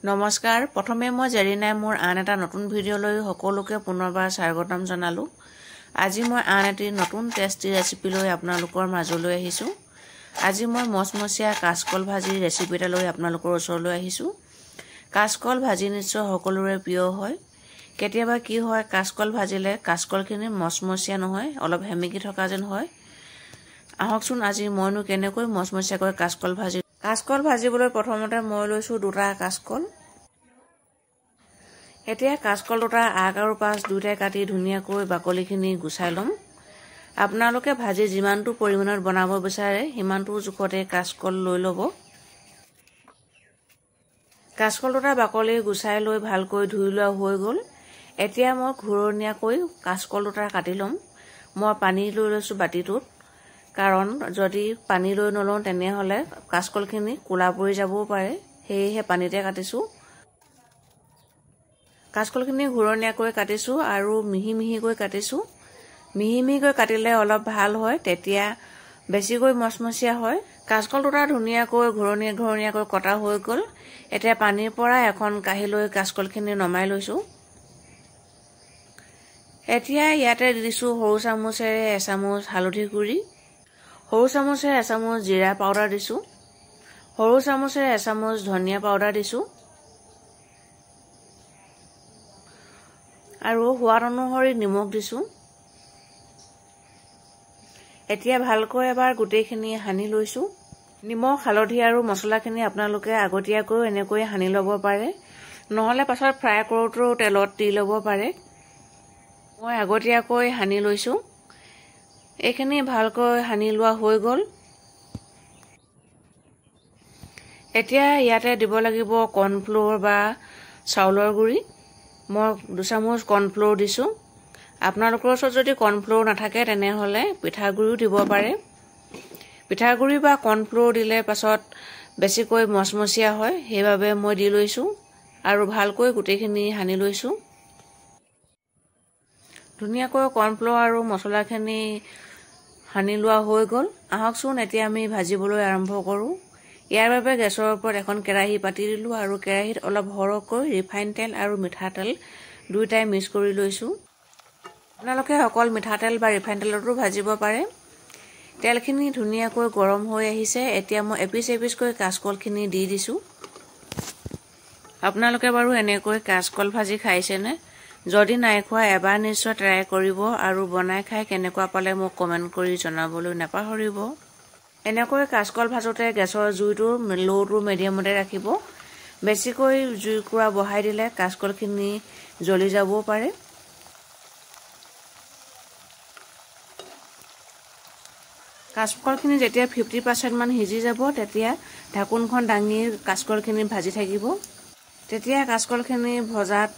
নমস্কাৰ প্ৰথমে মই জেৰিনাই মোৰ আন এটা নতুন ভিডিঅ'লৈ সকলোকে পুনৰবাৰ স্বাগতম জনালো। আজি মই আন এটি নতুন টেষ্টি ৰেচিপি লৈ আপোনালোকৰ মাজলৈ আহিছো। আজি মই মচমচীয়া কাচকল ভাজি ৰেচিপি এটা লৈ আপোনালোকৰ ওচৰলৈ আহিছো। কাচকল ভাজি নিশ্চয় সকলোৰে প্ৰিয় হয়। কেতিয়াবা কি হয় কাচকল ভাজিলে কাচকলখিনি মচমচীয়া নহয়, অলপ হেমিকি থকা যেন হয়। আহকচোন আজি মইনো কেনেকৈ মচমচীয়াকৈ কাচকল ভাজিবলৈ প্ৰথমতে মই লৈছো দুটা কাচকল। এতিয়া কাচকল দুটা আগ আৰু পাছ দুটাই কাটি ধুনীয়াকৈ বাকলিখিনি গুচাই লম। আপোনালোকে ভাজি যিমানটো পৰিমাণত বনাব বিচাৰে সিমানটো জোখতে কাচকল লৈ ল'ব। কাচকল দুটা বাকলি গুচাই লৈ ভালকৈ ধুই লোৱা হৈ গ'ল। এতিয়া মই ঘূৰণীয়াকৈ কাচকল দুটা কাটি ল'ম। মই পানী লৈ লৈছো বাতিটোত, কাৰণ যদি পানী লৈ নলওঁ তেনেহ'লে কাচকলখিনি কোলা পৰি যাবও পাৰে, সেয়েহে পানীতে কাটিছো। কাচকলখিনি ঘূৰণীয়াকৈ কাটিছো আৰু মিহি মিহিকৈ কাটিছো। মিহি মিহিকৈ কাটিলে অলপ ভাল হয়, তেতিয়া বেছিকৈ মচমচীয়া হয়। কাচকল দুটা ধুনীয়াকৈ ঘূৰণীয়াকৈ কটা হৈ গ'ল। এতিয়া পানীৰ পৰা এখন কাঁহী লৈ কাচকলখিনি নমাই লৈছো। এতিয়া ইয়াতে দিছো সৰু চামুচেৰে এচামুচ হালধি গুড়ি, সৰু চামুচেৰে এচামুচ জিৰা পাউডাৰ দিছো, সৰু চামুচেৰে এচামুচ ধনিয়া পাউডাৰ দিছো আৰু সোৱাদ অনুসৰি নিমখ দিছো। এতিয়া ভালকৈ এবাৰ গোটেইখিনি সানি লৈছো। নিমখ, হালধি আৰু মছলাখিনি আপোনালোকে আগতীয়াকৈ এনেকৈ সানি ল'ব পাৰে, নহ'লে পাছত ফ্ৰাই কৰোঁতেও তেলত দি ল'ব পাৰে। মই আগতীয়াকৈ সানি লৈছো। এইখিনি ভালকৈ সানি লোৱা হৈ গ'ল। এতিয়া ইয়াতে দিব লাগিব কৰ্ণফ্ল'ৰ বা চাউলৰ গুড়ি। মই 2 চামুচ কৰ্ণফ্ল'ৰ দিছো। আপোনালোকৰ ওচৰত যদি কৰ্ণফ্ল'ৰ নাথাকে তেনেহ'লে পিঠাগুড়িও দিব পাৰে। পিঠাগুড়ি বা কৰ্ণফ্ল'ৰ দিলে পাছত বেছিকৈ মচমচীয়া হয়, সেইবাবে মই দি লৈছো আৰু ভালকৈ গোটেইখিনি সানি লৈছো। ধুনীয়াকৈ কৰ্ণফ্ল'ৰ আৰু মছলাখিনি সানি লোৱা হৈ গ'ল। আহকচোন এতিয়া আমি ভাজিবলৈ আৰম্ভ কৰোঁ। ইয়াৰ বাবে গেছৰ ওপৰত এখন কেৰাহী পাতি দিলো আৰু কেৰাহীত অলপ সৰহকৈ ৰিফাইন তেল আৰু মিঠাতেল দুয়োটাই মিক্স কৰি লৈছো। আপোনালোকে অকল মিঠাতেল বা ৰিফাইন তেলতো ভাজিব পাৰে। তেলখিনি ধুনীয়াকৈ গৰম হৈ আহিছে। এতিয়া মই এপিচ এপিচকৈ কাচকলখিনি দি দিছো। আপোনালোকে বাৰু এনেকৈ কাচকল ভাজি খাইছেনে? যদি নাই খোৱা এবাৰ নিশ্চয় ট্ৰাই কৰিব আৰু বনাই খাই কেনেকুৱা পালে মোক কমেণ্ট কৰি জনাবলৈ নাপাহৰিব। এনেকৈ কাচকল ভাজোতে গেছৰ জুইটো ল' টু মিডিয়ামতে ৰাখিব। বেছিকৈ জুইকুৰা বঢ়াই দিলে কাচকলখিনি জ্বলি যাবও পাৰে। কাচকলখিনি যেতিয়া 50% মান সিজি যাব তেতিয়া ঢাকোনখন দাঙি কাচকলখিনি ভাজি থাকিব। তেতিয়া কাচকলখিনি ভজাত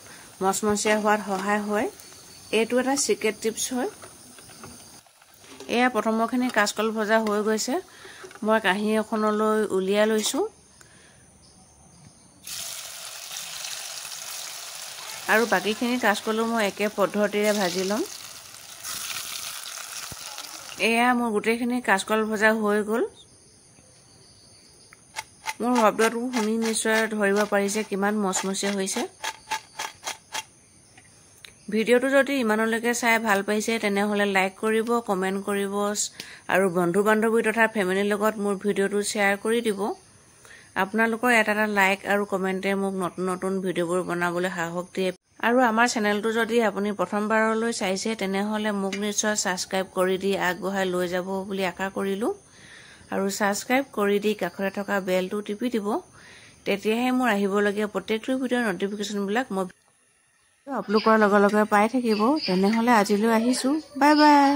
মচমচীয়া হোৱাত সহায় হয়। এইটো এটা চিক্ৰেট টিপছ হয়। এয়া প্ৰথমখিনি কাচকল ভজা হৈ গৈছে। মই কাঁহী এখনলৈ উলিয়াই লৈছো আৰু বাকীখিনি কাচকলো মই একে পদ্ধতিৰে ভাজি ল'ম। এয়া মোৰ গোটেইখিনি কাচকল ভজা হৈ গ'ল। মোৰ শব্দটো শুনি নিশ্চয় ধৰিব পাৰিছে কিমান মচমচীয়া হৈছে। ভিডিঅ'টো যদি ইমানলৈকে চাই ভাল পাইছে তেনেহ'লে লাইক কৰিব, কমেণ্ট কৰিব আৰু বন্ধু-বান্ধৱী তথা ফেমিলিৰ লগত মোৰ ভিডিঅ'টো শ্বেয়াৰ কৰি দিব। আপোনালোকৰ এটা লাইক আৰু কমেণ্টে মোক নতুন নতুন ভিডিঅ'বোৰ বনাবলৈ সাহস দিয়ে। আৰু আমাৰ চেনেলটো যদি আপুনি প্ৰথমবাৰলৈ চাইছে তেনেহ'লে মোক নিশ্চয় ছাবস্ক্ৰাইব কৰি দি আগবঢ়াই লৈ যাব বুলি আশা কৰিলোঁ। আৰু ছাবস্ক্ৰাইব কৰি দি কাষতে থকা বেলটো টিপি দিব, তেতিয়াহে মোৰ আহিবলগীয়া প্ৰত্যেকটো ভিডিঅ'ৰ নটিফিকেশ্যনবিলাক মই আপলোড কৰাৰ লগে লগে পাই থাকিব। তেনেহ'লে আজিলৈ আহিছোঁ। Bye bye.